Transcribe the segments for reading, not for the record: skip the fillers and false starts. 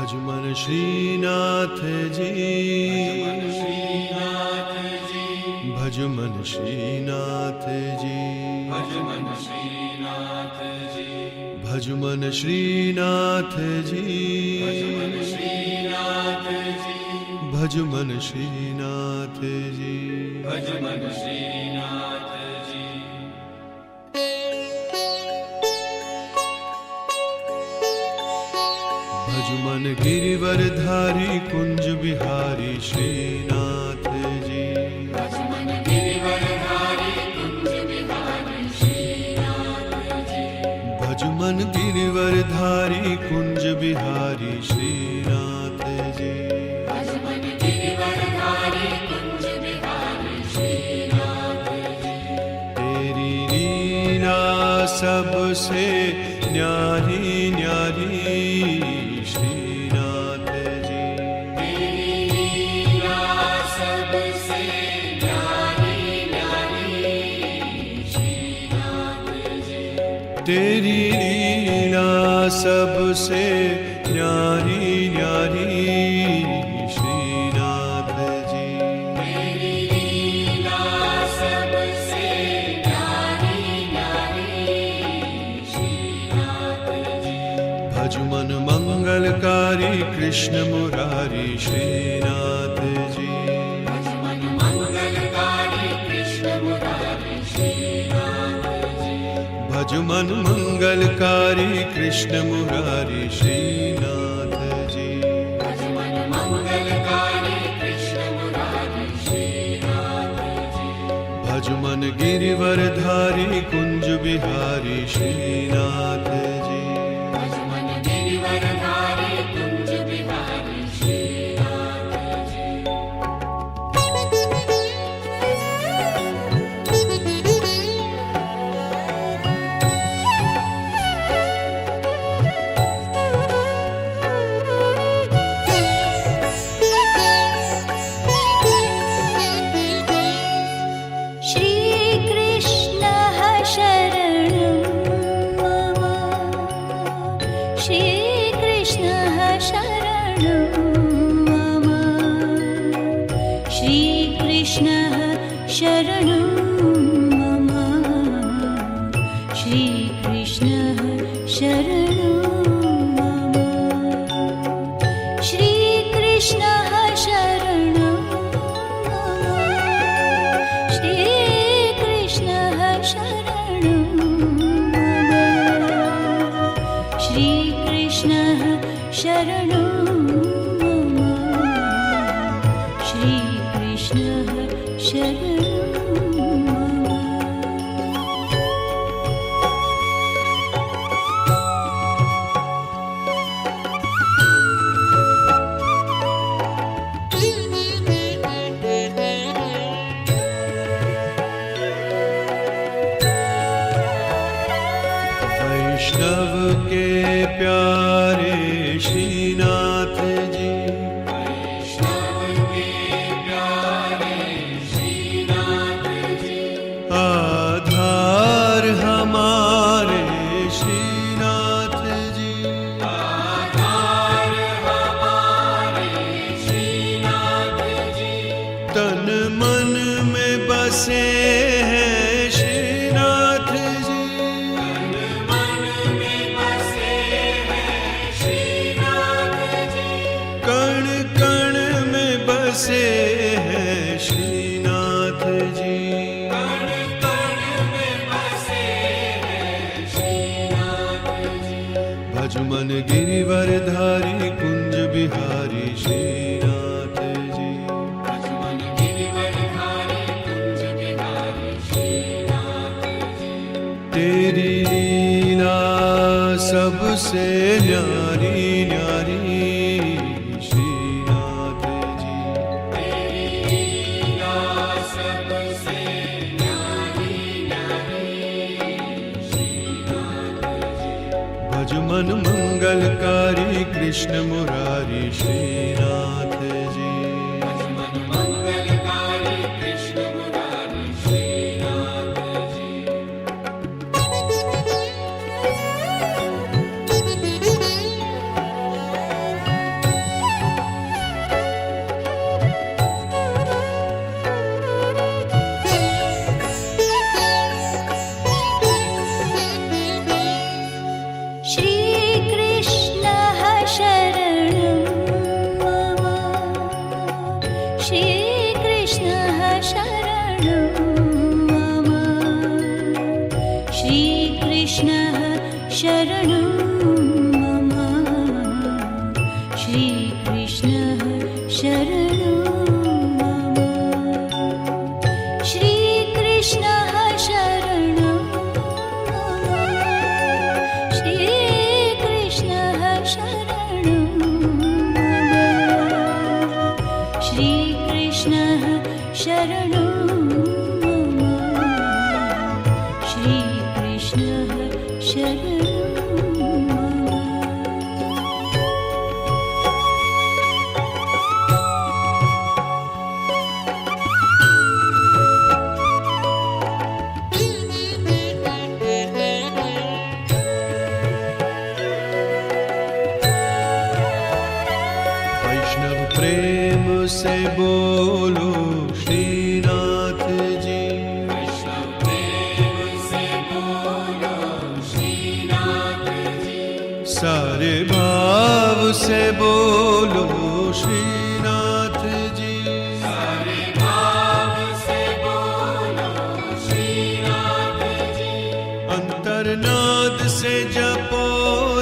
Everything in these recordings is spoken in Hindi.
भज मन श्रीनाथ जी, भज मन श्रीनाथ जी, भज मन श्रीनाथ जी, भज मन श्रीनाथ जी, भज मन श्रीनाथ जी। भज मन गिरिवरधारी कुंज बिहारी श्रीनाथ जी, भज मन गिरिवरधारी कुंज बिहारी श्रीनाथ जी, भज मन गिरिवरधारी कुंज बिहारी श्रीनाथ जी, भज मन गिरिवरधारी कुंज बिहारी श्रीनाथ जी। तेरी लीला सबसे न्यारी न्यारी श्रीनाथ जी, तेरी लीला सबसे न्यारी न्यारी श्रीनाथ जी, तेरी लीला सबसे न्यारी न्यारी श्रीनाथ जी, तेरी लीला सबसे न्यारी न्यारी श्रीनाथ जी। भज मन मंगलकारी कृष्ण मुरारी श्रीनाथ जी, भज मन मंगलकारी कृष्ण मुरारी श्रीनाथ जी, भज मन मंगलकारी कृष्ण मुरारी श्रीनाथ जी, भज मन मंगलकारी कृष्ण मुरारी श्रीनाथ जी। भज मन गिरिवरधारी कुंज बिहारी श्रीनाथ जी, भज मन गिरिवरधारी कुंज बिहारी श्रीनाथ जी। श्रीकृष्ण शरणं मम, श्रीकृष्ण शरणं मम, श्रीकृष्ण शरणं मम, श्रीकृष्ण शरणं मम, श्रीकृष्ण शरणं मम, श्रीकृष्ण शरणं मम, श्रीकृष्ण शरणं मम, श्रीकृष्ण शरणं मम। वैष्णव के प्यारे श्रीनाथ जी, वैष्णव के प्यारे श्रीनाथ जी, आधार हमारे श्रीनाथ जी, आधार हमारे श्रीनाथ जी, तन मन में बसे हैं श्रीनाथ जी, तन मन में बसे हैं श्रीनाथ जी, कण कण में बसे हैं श्रीनाथ जी, कण कण में बसे हैं श्रीनाथ जी। भज मन गिरिवरधारी कुंज बिहारी श्रीनाथ जी, भज मन गिरिवरधारी कुंज बिहारी श्रीनाथ जी। तेरी लीला सबसे न्यारी न्यारी श्रीनाथ जी, तेरी लीला सबसे न्यारी न्यारी श्रीनाथ जी। भज मन मंगलकारी कृष्ण मुरारी श्रीनाथ जी, भज मन मंगलकारी कृष्ण मुरारी श्रीनाथ जी। श्रीकृष्णः शरणं मम श्रीकृष्णः शरणं मम श्रीकृष्णः शरणं मम श्रीकृष्णः शरणं मम श्रीकृष्णः शरणं मम श्रीकृष्णः शरणं मम वैष्णव प्रेम से बोलो श्रीनाथ जी। वैष्णव प्रेम से बोलो श्रीनाथ जी। सारे भाव से बोलो श्रीनाथ जी। सारे भाव से बोलो श्रीनाथ जी। अंतर्नाद से जपो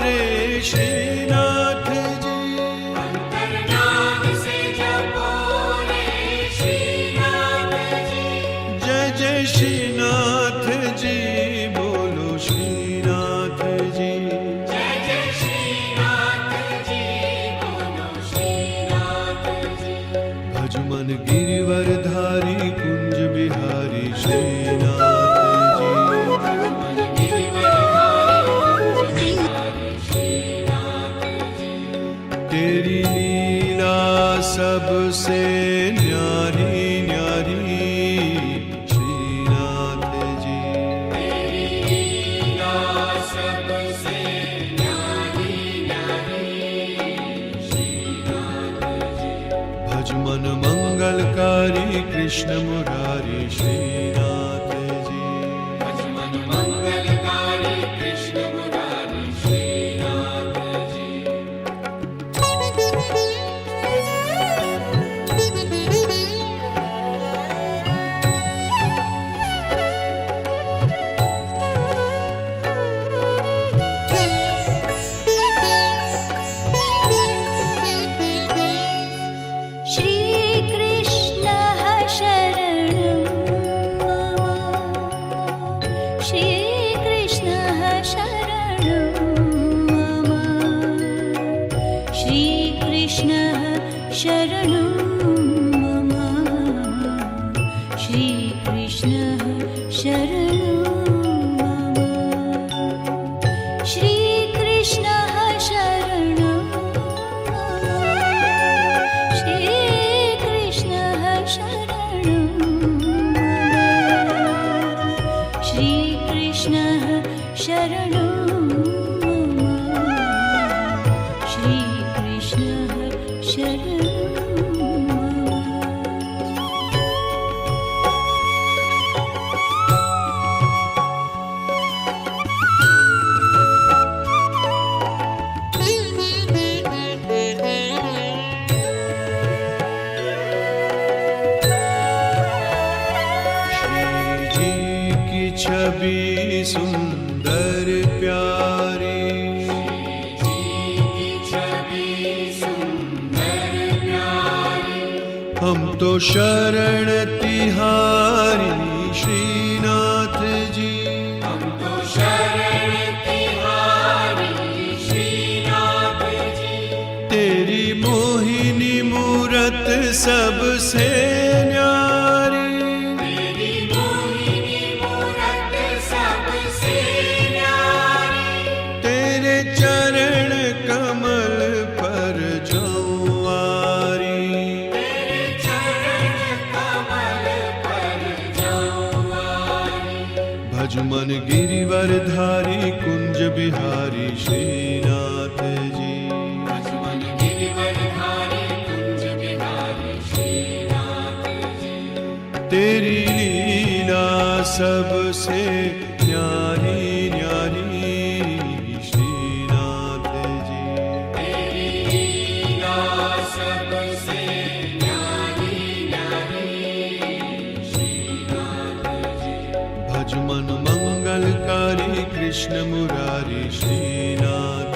रे श्रीनाथ जी। जय जय श्रीनाथ जी बोलो श्रीनाथ जी। जय जय श्रीनाथ जी बोलो श्रीनाथ जी। भज मन गिरिवर धारी कुंज बिहारी श्रीनाथ जी। भज मन गिरिवर धारी कुंज बिहारी श्रीनाथ जी। तेरी लीला सबसे न्यारी न्यारी मन मंगलकारी कृष्ण मुरारी श्रीनाथ जी। भज मन मंगलकारी कृष्ण मुरारी श्रीनाथ जी। श्रीकृष्णः शरणं मम श्रीकृष्णः शरणं मम श्रीकृष्णः शरणं मम श्रीकृष्णः शरणं मम श्रीकृष्णः शरणं मम श्रीकृष्णः शरणं मम श्रीकृष्णः शरणं मम श्रीकृष्णः शरणं मम छवि सुंदर प्यारी। हम तो शरण तिहारी श्रीनाथ जी। हम तो शरण तिहारी श्रीनाथ जी। तेरी मोहिनी मूरत सबसे न्यारी। चरण कमल पर जौआरी। तेरे चरण कमल पर जौआरी। भज मन गिरिवर धारी कुंज बिहारी श्रीनाथ जी। भज मन गिरिवर धारी कुंज बिहारी श्रीनाथ जी। तेरी लीला सबसे न्यारी न्यारी मन मंगल मंगलकारी कृष्ण मुरारी श्रीनाथ